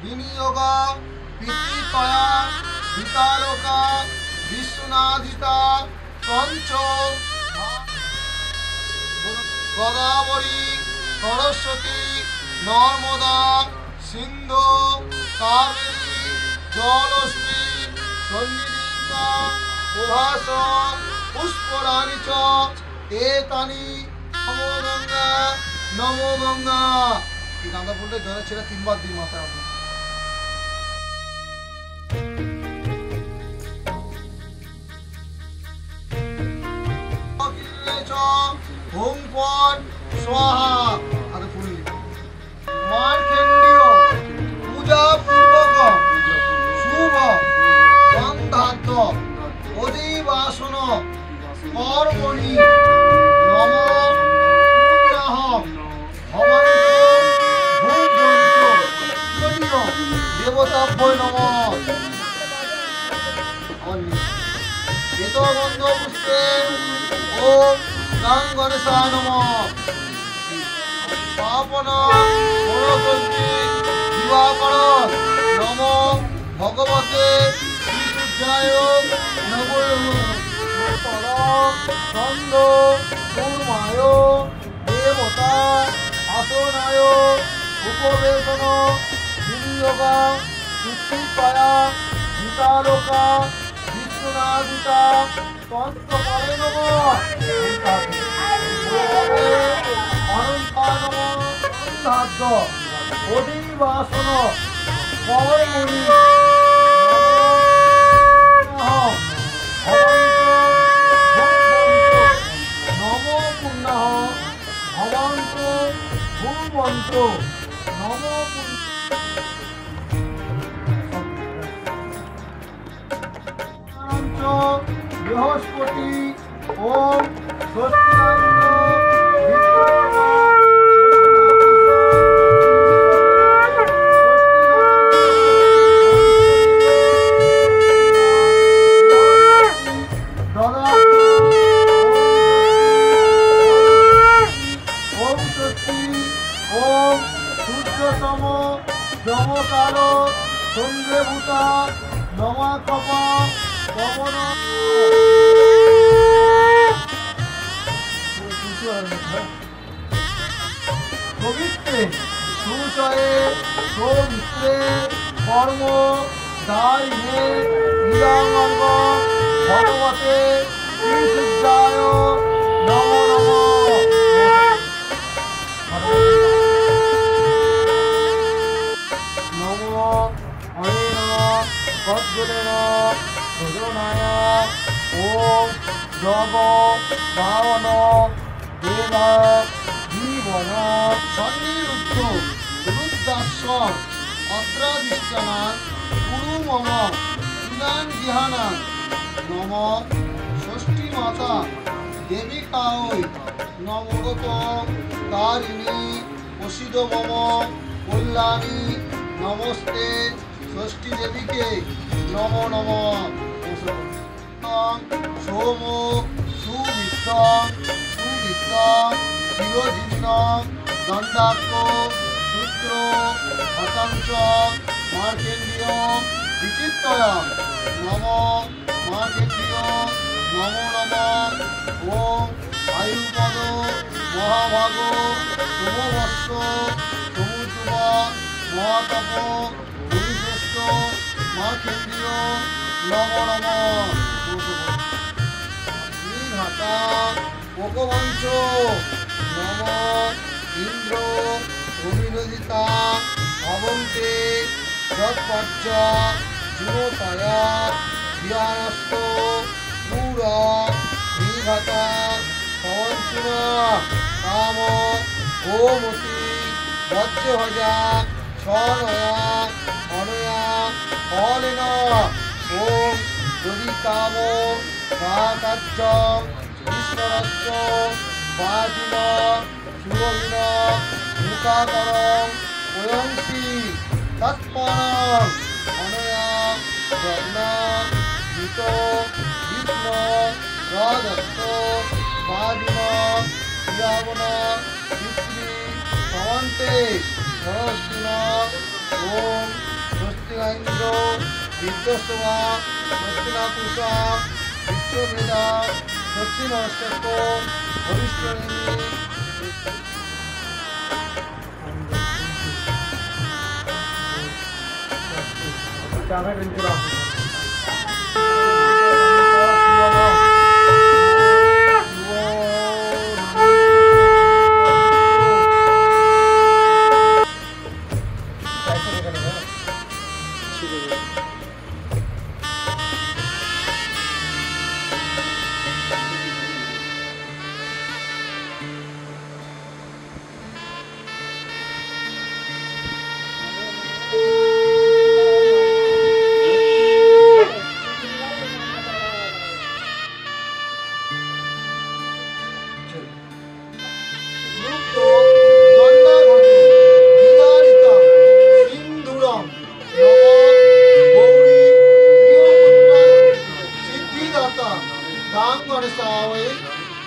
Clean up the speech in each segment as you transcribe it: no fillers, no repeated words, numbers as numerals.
विनियोग पीतिकया वितालोका विश्वनाधिता पंच गोदावरी सरस्वती नर्मदा सिंधु कावेरी जलश्री सन्निधिता उभास पुष्पराणी च एतानि नमो गंगा এই গাঁদা ফুলটা জলে ছেড়ে 3 বার দিই মাথায় আপনি ওম পর स्वाहा আর ফুল মার্কেন্ডীয় পূজা পূর্বক শুভ গন্ধার্থ অধিবাসন কর্মণি নম देवताभ्यो नमः एतो गंध पुष्पे ओम गंग गणेशाय नमः पापन मनोकल्पी दिवाकर नमो भगवते श्रीसूर्याय नमो छंद कूर्माय देवता आसनाय उपवेशन विनियोग पीतिकया वितालोका विश्वनाधिता पंचकले नमः अनंताय नमः सिद्धार्थ अधिवासन कर्मणि नमो पुण्यः भवन्तु भूमन्तु नमो बृहस्पति ओम सूर्यतम जमकालो चंद्रभूता नमा कपा पवन पवित्रे सुचये सौमित्रे कर्म दायिने नीलांग भगवते श्रीसूर्याय नमो नमो सद्गुणेन भजनाय ओम जग बावन देव जीवन सन्निरुद्ध रुद्राश्रम अत्राधिष्ठाना गुरु मम ज्ञान गिहाना नम षष्ठी माता देविकाय नमोगत तारिणी प्रसिद मम कल्याणी नमस्ते षष्ठी देवी के नमो नमो सोम सुविद्या चिरजीर्ण दंडाक सूत्र हतांश मार्केंडीय विचित्रय नम मार्केंडीय नमो नम ओम आयुपद महाभाग सोमवत्स समुद्र महातप गुरुश्रेष्ठ मार्केंडीय नमो नम घाटा पोकवंश नम इंद्र अभिनोदिता भवन्ते तत्पर्य जुनोताया ध्यानस्थ पूरा निघाता पवनचुना काम ओमती वज्रभजा छनया अनया फलेन ओम यदि काम साकार्य ईश्वरस्य वाजिन सुरविन मुखाकरं वयंसि तत्परं अनया रत्न गीतो विष्णु राजस्थ वाजिन यावन विष्णु भवन्ते सरस्विन ओम দক্ষিণাইন্দ্র বিদ্যস্তবা দক্ষিণাকুষা বিশ্বভেদা দক্ষিণ অষ্টক ভবিষ্যণী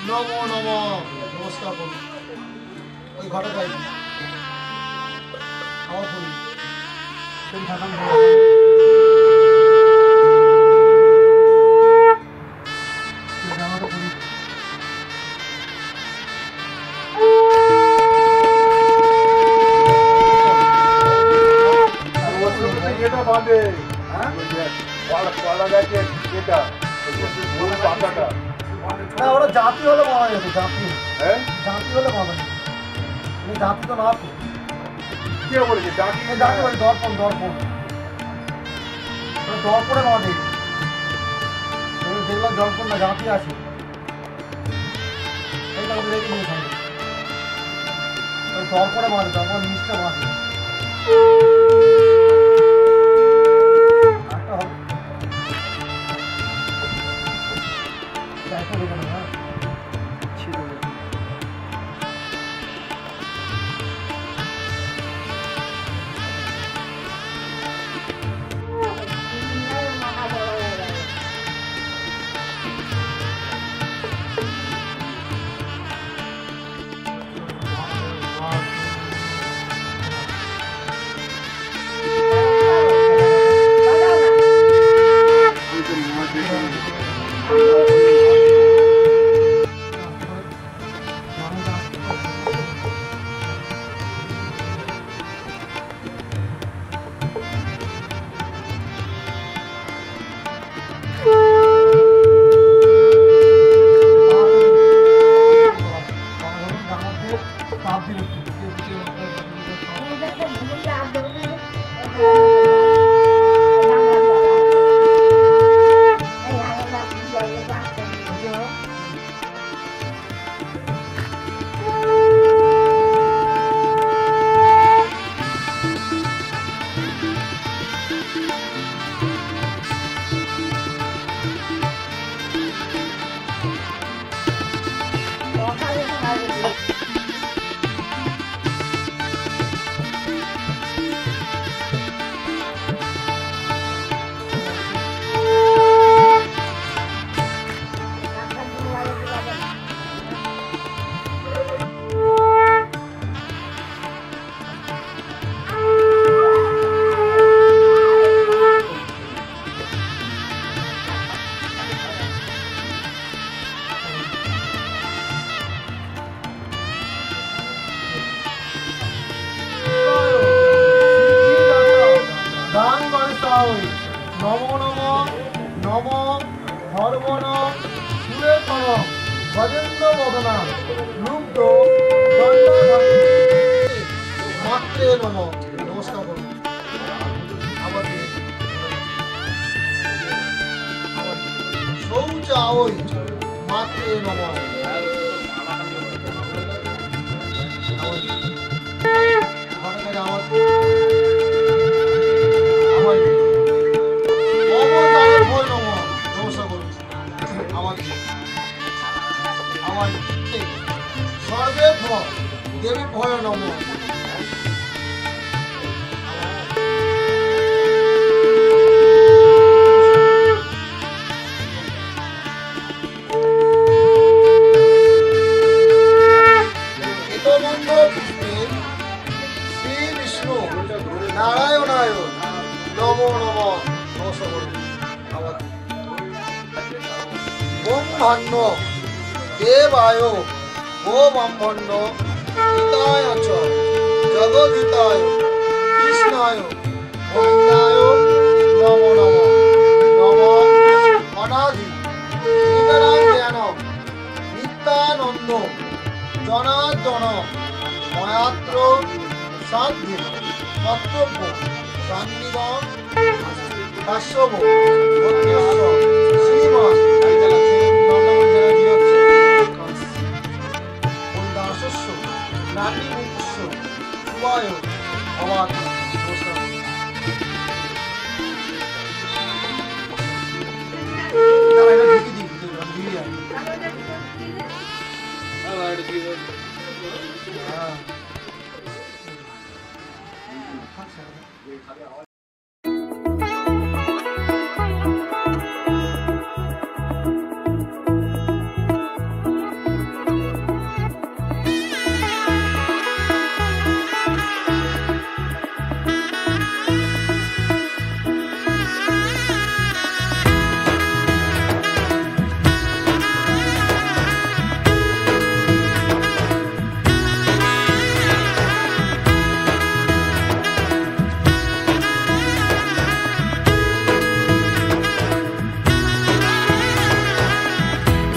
নমো নমো নমস্কার করুন ওই ঘটা যাই আমার বলি সেই ঠাকুর এটা বাঁধে হ্যাঁ পালা গাছে এটা পাতাটা না ওরা জাতি হলে মারা যেত জাতি হ্যাঁ জাতি হলে মারা যেত জাতি তো না তো কে বলেছে জাতি জাতি বলে দর্পণ দর্পণ দর্পণে মারে দেখলাম দর্পণ না জাতি আছে এইটা রেখে নিয়ে সঙ্গে দর্পণে মারে দর্পণ জিনিসটা মারে নমো নমো নমো ধর্মণ সুরেখণ ভজেন্দ্র বদনা লুব্ধ মাত্রে নম নমস্কার করুন আবার শৌচা ওই মাত্রে নম সর্বে দেবী ভয় নম শ্রী বিষ্ণু নারায়ণায় নমো নমঃ নমস্কার করুন আবার ব্রহ্মাণ্য দেবায় গো ব্রাহ্মণ্য হিতায় চ জগদ্হিতায় কৃষ্ণায় গোবিন্দায় নমো নমঃ নমঃ অনাদি বিনারায়ণ নিত্যানন্দ জনার্দন ময়াত্র শান্তি কর্তব্য সান্নিধ্য কাশ্যপ শ্রীমান দাসস্য নারী মুখ্য সুবায় অবাধ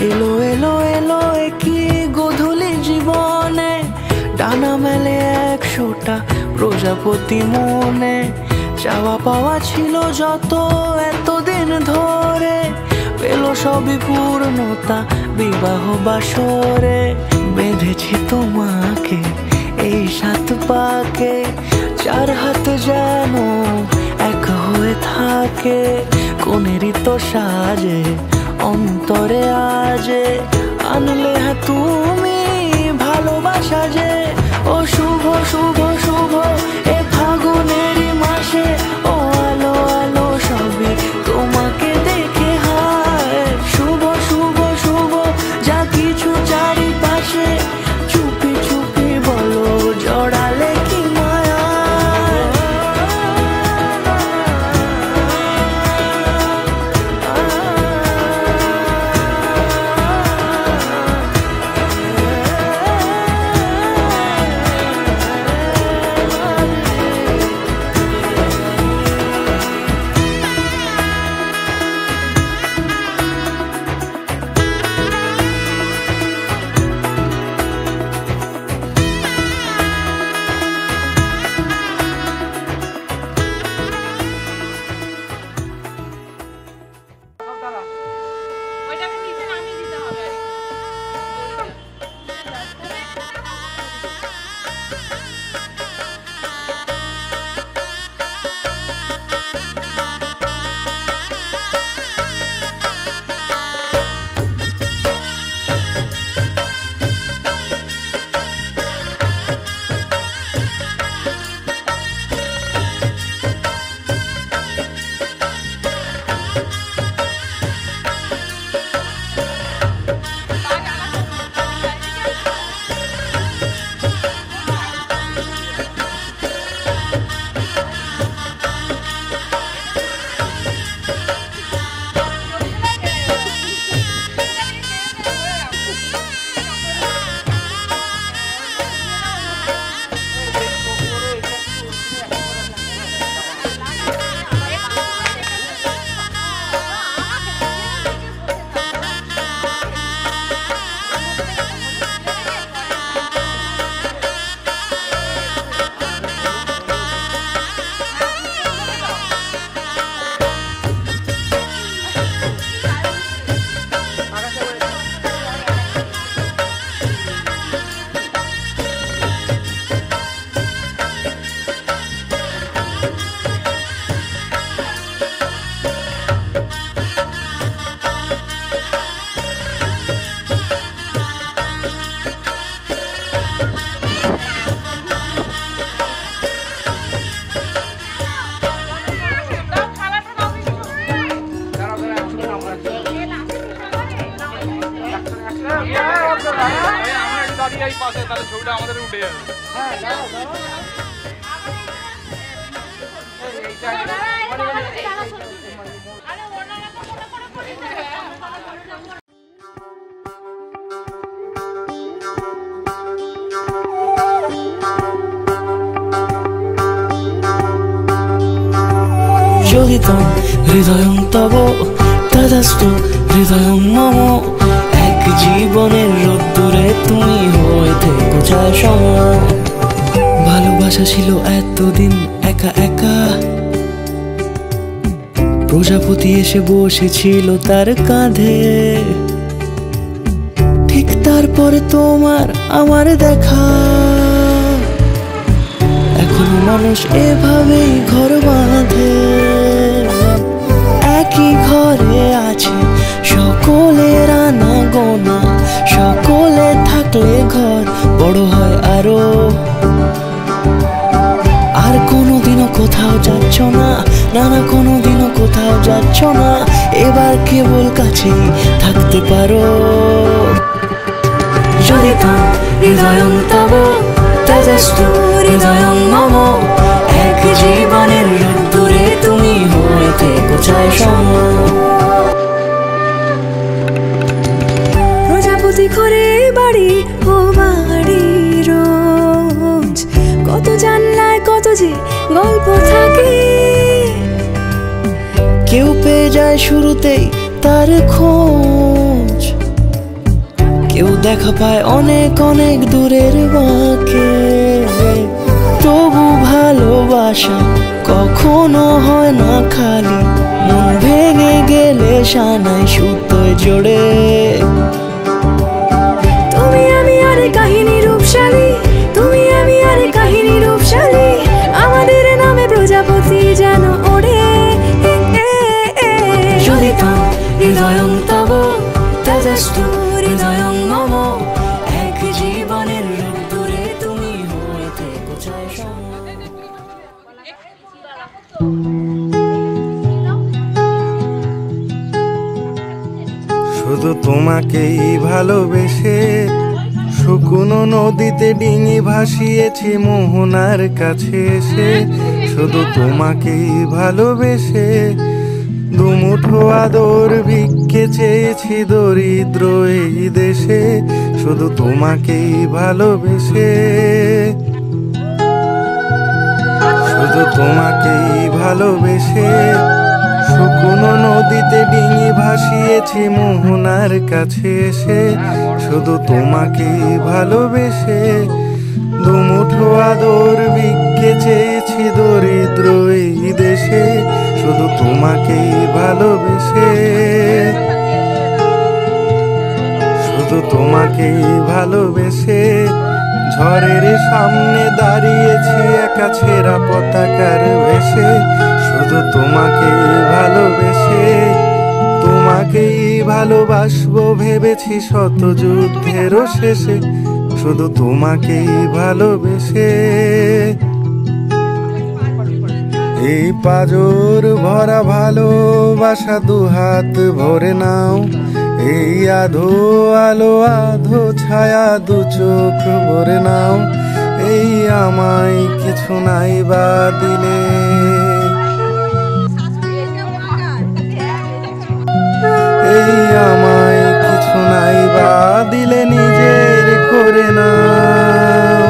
এলো এলো এলো কি গোধূলি জীবনে ডানা মেলে 100টা প্রজাপতি মনে চাওয়া পাওয়া ছিল যত এতদিন ধরে পেল সবই পূর্ণতা বিবাহ বাসরে বেঁধেছি তোমাকে এই 7 পাকে 4 হাত যেন এক হয়ে থাকে কোনেরই তো সাজে অন্তরে আজে আনলে তুমি ভালোবাসা যে ও শুভ শুভ শুভ এ ফাগুনেরই মাসে ও আলো আলো সবই তোমাকে দেখে হায় শুভ শুভ শুভ যা কিছু চারিপাশে চুপি চুপি বলো জড়ালে কি মায়া এই পাশে তাহলে ছবিটা আমাদের উঠে যাবে। হ্যাঁ দাঁড়াও দাঁড়াও। যোগিতং হৃদয়ং তব তদাস্তু হৃদয়ং মম। এক জীবনের রোদ্দুরে তুমি হয়ে থেকো ছায়া সম। ভালোবাসা ছিল এতদিন একা একা, প্রজাপতি এসে বসেছিল তার কাঁধে। ঠিক তারপরে তোমার আমার দেখা, এখনো মানুষ এভাবেই ঘর বাঁধে। একই ঘরে আছে সকলের আনা গোনা, সকলে থাকলে ঘর বড় হয় আরো। আর কোনোদিনও কোথাও যাচ্ছ না, না না কোনোদিনও কোথাও যাচ্ছ না, এবার কেবল কাছেই থাকতে পারো। যোগিতং হৃদয়ং তব তদাস্তু হৃদয়ং মম। এক জীবনের রোদ্দুরে তুমি হয়ে থেকো ছায়া সম। প্রজাপতি ঘরে বাড়ি ও বাড়ি রোজ, কত জানলায় কত যে গল্প থাকে। কেউ পেয়ে যায় শুরুতেই তার খোঁজ, কেউ দেখা পায় অনেক অনেক দূরের বাঁকে। তবু ভালোবাসা কখনো হয় না খালি, মন ভেঙে গেলে সানাই সুতোয় জোড়ে। তুমি আমি আরে কাহিনী রূপশালী, তুমি আমি আরে কাহিনী রূপশালী, আমাদের নামে প্রজাপতি যেন ওড়ে। যোগিতং হৃদয়ং তব তদাস্তু হৃদয়ং মম। এক জীবনের রোদ্দুরে তুমি হয়ে থেকো ছায়া সম। শুধু তোমাকেই ভালোবেসে শুকনো নদীতে ডিঙি ভাসিয়েছি মোহনার কাছে এসে। শুধু তোমাকেই ভালোবেসে দুমুঠো আদর ভিক্ষে চেয়েছি দরিদ্র এই দেশে। শুধু তোমাকেই ভালোবেসে, শুধু তোমাকেই ভালোবেসে শুকনো নদীতে ডিঙি ভাসিয়েছি মোহনার কাছে এসে। শুধু তোমাকেই ভালোবেসে দুমুঠো আদর ভিক্ষে চেয়েছি দরিদ্র এই দেশে। শুধু তোমাকেই ভালোবেসে, শুধু তোমাকেই ভালোবেসে ঝড়ের সামনে দাঁড়িয়েছি একা ছেঁড়া পতাকার ভেসে। শুধু তোমাকেই ভালোবেসে, তোমাকেই ভালোবাসবো ভেবেছি শত যুদ্ধেরও শেষে। শুধু তোমাকেই ভালোবেসে এই পাজর ভরা ভালোবাসা দুহাত ভরে নাও। এই আধো আলো আধো ছায়া দু চোখ ভরে নাও। এই আমায় কিছু নাই বা দিলে, এই আমায় কিছু নাই বা দিলে নিজের করে নাও।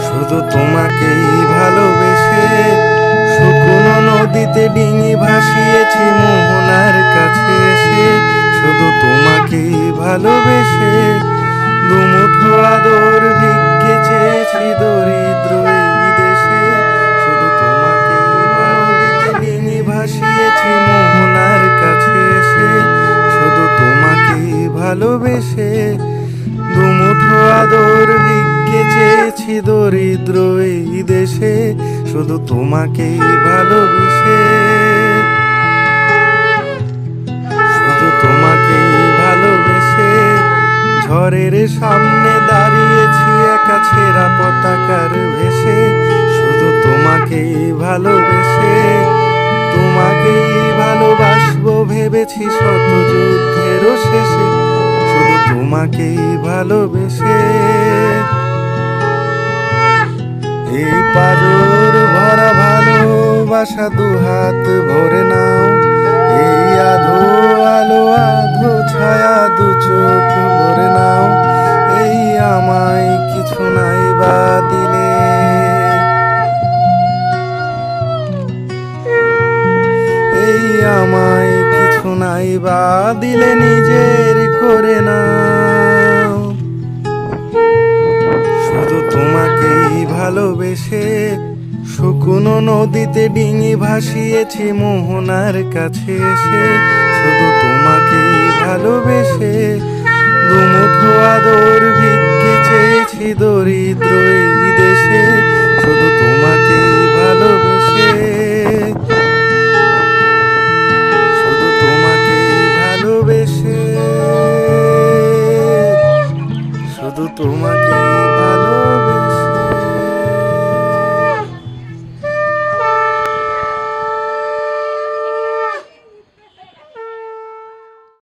শুধু তোমাকেই ভালোবেসে শুকনো নদীতে ডিঙি ভাসিয়েছি মোহনার কাছে এসে। শুধু তোমাকেই ভালোবেসে দুমুঠো আদর ভিক্ষে চেয়েছি দরিদ্র এই দেশে। শুধু তোমাকেই ভালোবেসে ডিঙি ভাসিয়েছি মোহনার কাছে এসে। শুধু তোমাকেই ভালোবেসে দুমুঠো আদর ভিক্ষে চেয়েছি দরিদ্র এই দেশে। শুধু তোমাকেই ভালোবেসে, শুধু তোমাকেই ভালোবেসে ঝড়ের সামনে দাঁড়িয়েছি একা ছেঁড়া পতাকার ভেসে। শুধু তোমাকেই ভালোবেসে, তোমাকেই ভালোবাসবো ভেবেছি শত যুদ্ধেরও শেষে। শুধু তোমাকেই ভালোবেসে এই পাজর ভরা ভালোবাসা দুহাত ভরে নাও। এই আধো আলো আধো ছায়া দু চোখ ভরে নাও। এই আমায় কিছু নাই বা দিলে। ভালোবেসে শুকনো নদীতে ডিঙি ভাসিয়েছি মোহনার কাছে এসে শুধু তোমাকেই ভালোবেসে দুমুঠো আদর ভিক্ষে চেয়েছি দরিদ্র এই দেশে